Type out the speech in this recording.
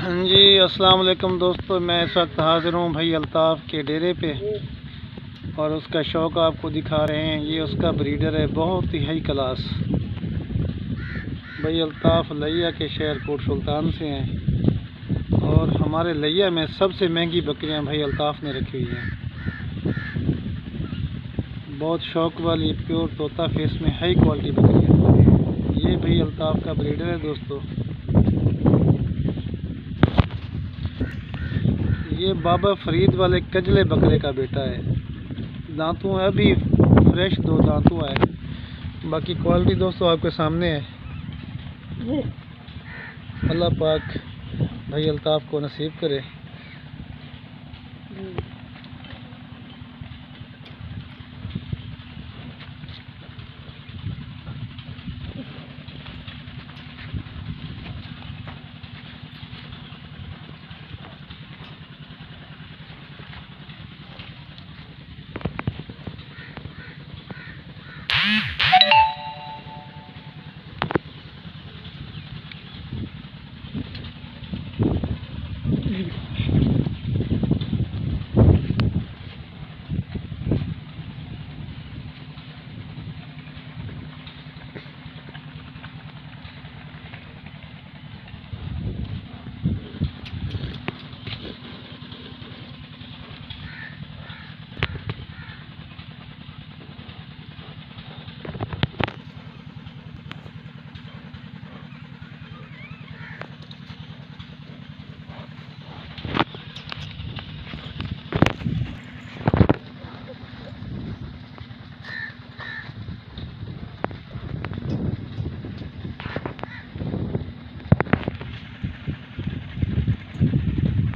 जी अस्सलाम वालेकुम दोस्तों, मैं इस वक्त हाज़िर हूँ भाई अल्ताफ़ के डेरे पे और उसका शौक़ आपको दिखा रहे हैं। ये उसका ब्रीडर है, बहुत ही हाई क्लास। भाई अल्ताफ़ लिया के शहर कोट सुल्तान से हैं और हमारे लिया में सबसे महंगी बकरियाँ भाई अल्ताफ़ ने रखी हुई हैं। बहुत शौक़ वाली प्योर तोता फेस में हाई क्वालिटी बकरियाँ। ये भाई अल्ताफ़ का ब्रीडर है दोस्तों। ये बाबा फरीद वाले कजले बकरे का बेटा है। दांतों है अभी फ्रेश, 2 दांतों है। बाकी क्वालिटी दोस्तों आपके सामने है। अल्लाह पाक भाई अल्ताफ़ को नसीब करे।